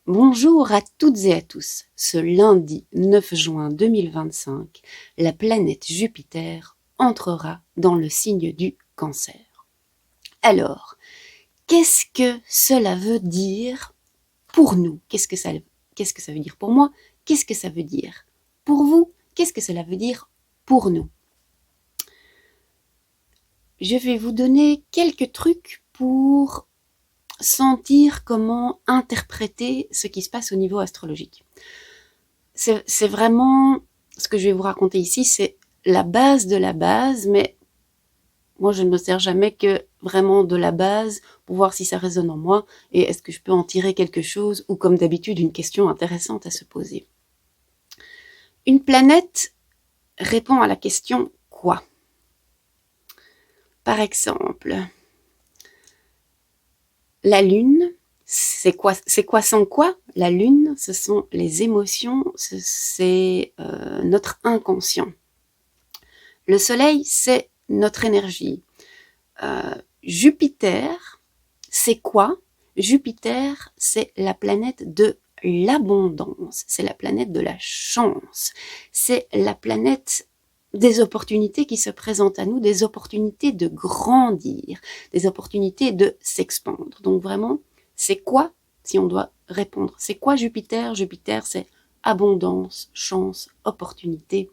Bonjour à toutes et à tous. Ce lundi 9 juin 2025, la planète Jupiter entrera dans le signe du Cancer. Alors, qu'est-ce que cela veut dire pour nous? Qu'est-ce que ça veut dire pour moi? Qu'est-ce que ça veut dire pour vous? Qu'est-ce que cela veut dire pour nous? Je vais vous donner quelques trucs pour sentir comment interpréter ce qui se passe au niveau astrologique. C'est vraiment, ce que je vais vous raconter ici, c'est la base de la base, mais moi je ne me sers jamais que vraiment de la base pour voir si ça résonne en moi et est-ce que je peux en tirer quelque chose ou comme d'habitude une question intéressante à se poser. Une planète répond à la question quoi? Par exemple, la Lune, c'est quoi sans quoi? La Lune, ce sont les émotions, c'est notre inconscient. Le Soleil, c'est notre énergie. Jupiter, c'est quoi? Jupiter, c'est la planète de l'abondance, c'est la planète de la chance, c'est la planète des opportunités qui se présentent à nous, des opportunités de grandir, des opportunités de s'expandre. Donc vraiment, c'est quoi, si on doit répondre, c'est quoi Jupiter? Jupiter, c'est abondance, chance, opportunité,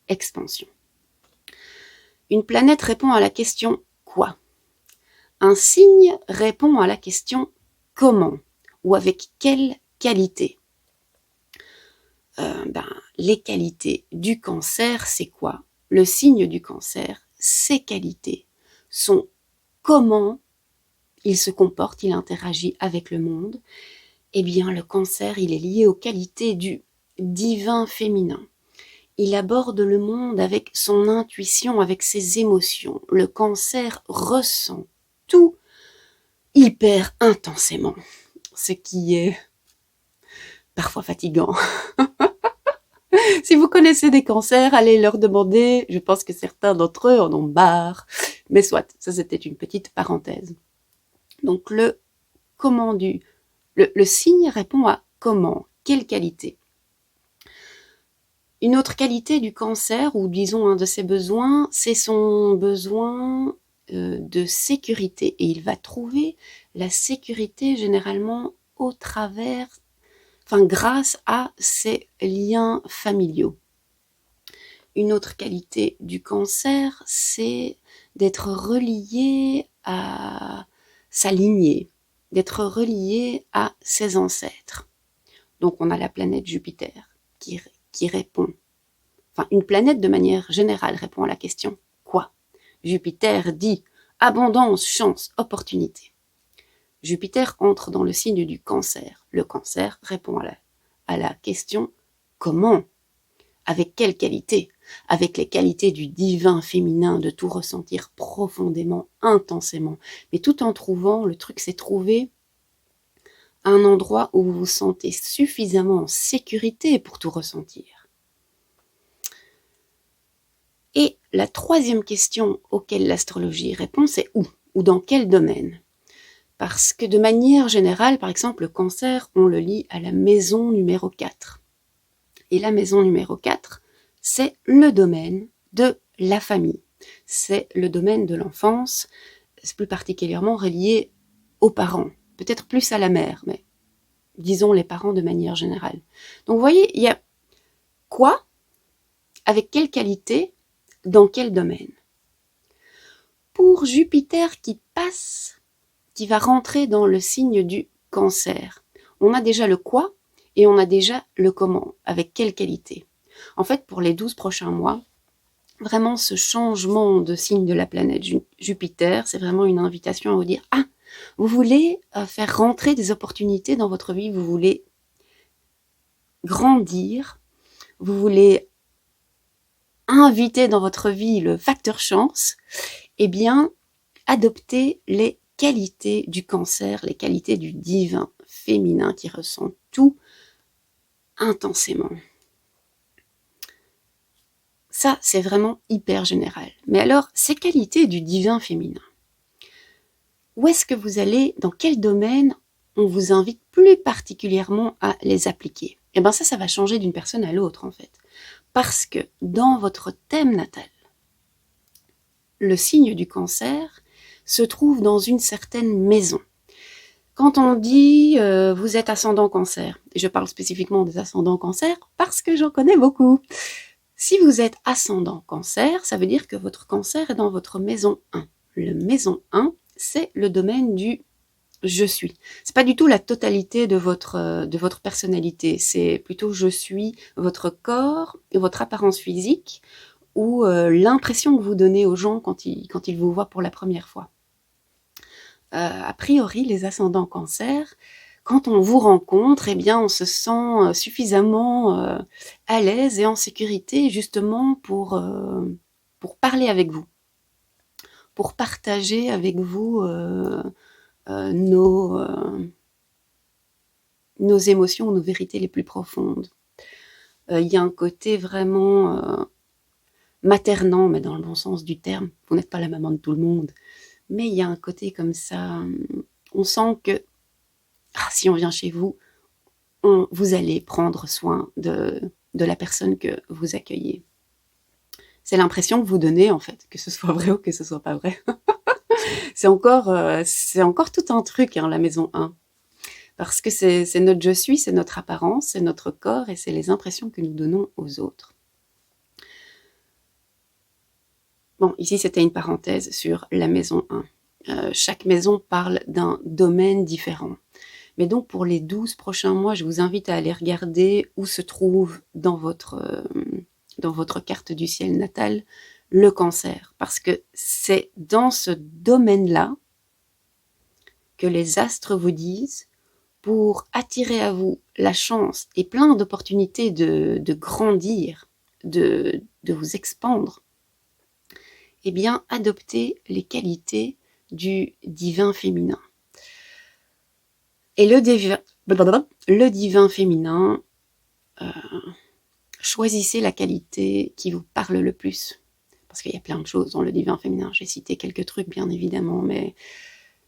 expansion. Une planète répond à la question quoi? Un signe répond à la question comment ou avec quelle qualité. Les qualités du Cancer, c'est quoi? Le signe du Cancer, ses qualités sont comment il se comporte, il interagit avec le monde. Eh bien, le Cancer, il est lié aux qualités du divin féminin. Il aborde le monde avec son intuition, avec ses émotions. Le Cancer ressent tout hyper intensément, ce qui est parfois fatigant. Si vous connaissez des cancers, allez leur demander. Je pense que certains d'entre eux en ont marre. Mais soit, ça c'était une petite parenthèse. Donc le signe répond à comment, quelle qualité. Une autre qualité du Cancer, ou disons un de ses besoins, c'est son besoin de sécurité. Et il va trouver la sécurité généralement au travers, grâce à ses liens familiaux. Une autre qualité du Cancer, c'est d'être relié à sa lignée, d'être relié à ses ancêtres. Donc on a la planète Jupiter qui répond. Une planète de manière générale répond à la question quoi? Jupiter dit abondance, chance, opportunité. Jupiter entre dans le signe du Cancer. Le Cancer répond à la question comment? Avec quelle qualité? Avec les qualités du divin féminin, de tout ressentir profondément, intensément. Mais tout en trouvant, le truc c'est trouver un endroit où vous vous sentez suffisamment en sécurité pour tout ressentir. Et la troisième question auquel l'astrologie répond, c'est où? Ou dans quel domaine? Parce que de manière générale, par exemple, le Cancer, on le lie à la maison numéro 4. Et la maison numéro 4, c'est le domaine de la famille. C'est le domaine de l'enfance, c'est plus particulièrement relié aux parents. Peut-être plus à la mère, mais disons les parents de manière générale. Donc vous voyez, il y a quoi, avec quelle qualité, dans quel domaine. Pour Jupiter qui va rentrer dans le signe du Cancer, on a déjà le quoi et on a déjà le comment, avec quelle qualité. En fait, pour les 12 prochains mois, vraiment ce changement de signe de la planète Jupiter, c'est vraiment une invitation à vous dire « Ah, vous voulez faire rentrer des opportunités dans votre vie, vous voulez grandir, vous voulez inviter dans votre vie le facteur chance, eh bien, adoptez les qualités du Cancer, les qualités du divin féminin qui ressent tout intensément. » Ça, c'est vraiment hyper général. Mais alors, ces qualités du divin féminin, où est-ce que vous allez, dans quel domaine on vous invite plus particulièrement à les appliquer. Et bien ça va changer d'une personne à l'autre en fait. Parce que dans votre thème natal, le signe du Cancer se trouve dans une certaine maison. Quand on dit vous êtes ascendant Cancer, et je parle spécifiquement des ascendants Cancer parce que j'en connais beaucoup. Si vous êtes ascendant Cancer, ça veut dire que votre Cancer est dans votre maison 1. Le maison 1, c'est le domaine du je suis. C'est pas du tout la totalité de votre personnalité, c'est plutôt je suis votre corps, votre apparence physique ou l'impression que vous donnez aux gens quand ils vous voient pour la première fois. A priori, les ascendants Cancer, quand on vous rencontre, eh bien, on se sent suffisamment à l'aise et en sécurité justement pour parler avec vous, pour partager avec vous nos émotions, nos vérités les plus profondes. Il y a un côté vraiment maternant, mais dans le bon sens du terme. Vous n'êtes pas la maman de tout le monde, mais il y a un côté comme ça. On sent que si on vient chez vous, vous allez prendre soin de la personne que vous accueillez. C'est l'impression que vous donnez, en fait, que ce soit vrai ou que ce soit pas vrai. c'est encore tout un truc, hein, la maison 1. Parce que c'est notre je suis, c'est notre apparence, c'est notre corps et c'est les impressions que nous donnons aux autres. Bon, ici, c'était une parenthèse sur la maison 1. Chaque maison parle d'un domaine différent. Mais donc, pour les 12 prochains mois, je vous invite à aller regarder où se trouve dans votre carte du ciel natal le Cancer. Parce que c'est dans ce domaine-là que les astres vous disent, pour attirer à vous la chance et plein d'opportunités de grandir, de vous expandre, eh bien, adoptez les qualités du divin féminin. Et le divin féminin, choisissez la qualité qui vous parle le plus. Parce qu'il y a plein de choses dans le divin féminin. J'ai cité quelques trucs, bien évidemment, mais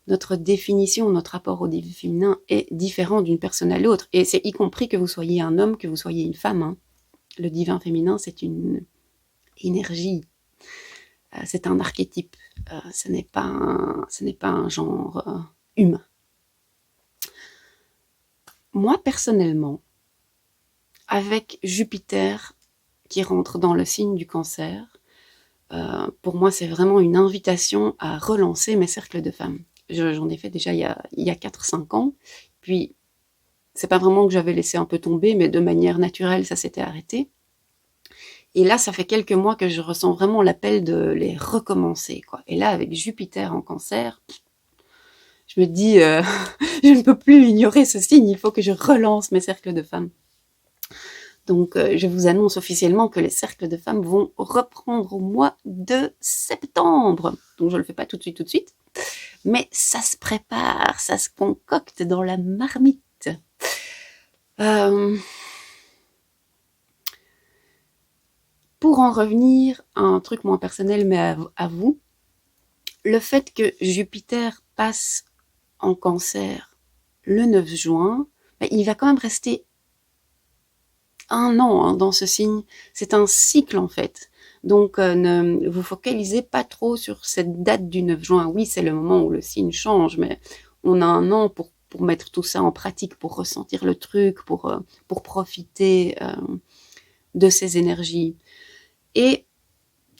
notre définition, notre rapport au divin féminin est différent d'une personne à l'autre. Et c'est y compris que vous soyez un homme, que vous soyez une femme. Hein. Le divin féminin, c'est une énergie. C'est un archétype. Ce n'est pas un genre humain. Moi, personnellement, avec Jupiter qui rentre dans le signe du Cancer, pour moi, c'est vraiment une invitation à relancer mes cercles de femmes. J'en ai fait déjà il y a 4-5 ans. Puis, c'est pas vraiment que j'avais laissé un peu tomber, mais de manière naturelle, ça s'était arrêté. Et là, ça fait quelques mois que je ressens vraiment l'appel de les recommencer, quoi. Et là, avec Jupiter en Cancer, je me dis, je ne peux plus ignorer ce signe, il faut que je relance mes cercles de femmes. Donc, je vous annonce officiellement que les cercles de femmes vont reprendre au mois de septembre. Donc, je ne le fais pas tout de suite. Mais ça se prépare, ça se concocte dans la marmite. Pour en revenir à un truc moins personnel, mais à vous, le fait que Jupiter passe en Cancer le 9 juin, il va quand même rester 1 an dans ce signe. C'est un cycle en fait. Donc ne vous focalisez pas trop sur cette date du 9 juin. Oui, c'est le moment où le signe change, mais on a 1 an pour mettre tout ça en pratique, pour ressentir le truc, pour profiter de ces énergies. Et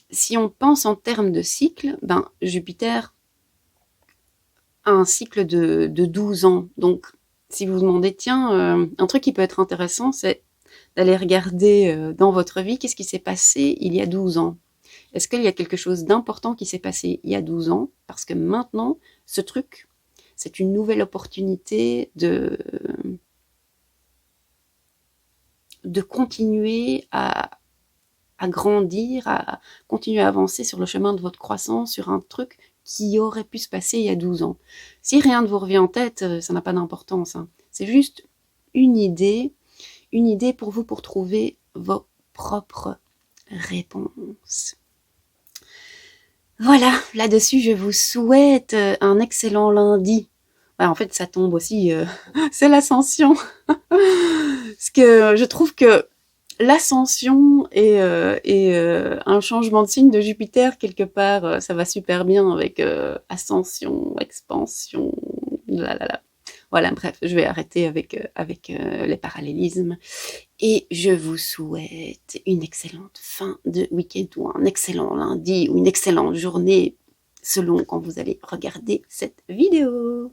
si on pense en termes de cycle, Jupiter a un cycle de 12 ans. Donc, si vous vous demandez, tiens, un truc qui peut être intéressant, c'est d'aller regarder dans votre vie qu'est-ce qui s'est passé il y a 12 ans. Est-ce qu'il y a quelque chose d'important qui s'est passé il y a 12 ans? Parce que maintenant, ce truc, c'est une nouvelle opportunité de continuer à grandir, à continuer à avancer sur le chemin de votre croissance, sur un truc qui aurait pu se passer il y a 12 ans. Si rien ne vous revient en tête, ça n'a pas d'importance. Hein. C'est juste une idée pour vous pour trouver vos propres réponses. Voilà, là-dessus, je vous souhaite un excellent lundi. bah, en fait, ça tombe aussi, c'est l'ascension. Parce que je trouve que l'ascension et un changement de signe de Jupiter, quelque part, ça va super bien avec ascension, expansion, là là là. Voilà, bref, je vais arrêter avec les parallélismes. Et je vous souhaite une excellente fin de week-end ou un excellent lundi ou une excellente journée selon quand vous allez regarder cette vidéo.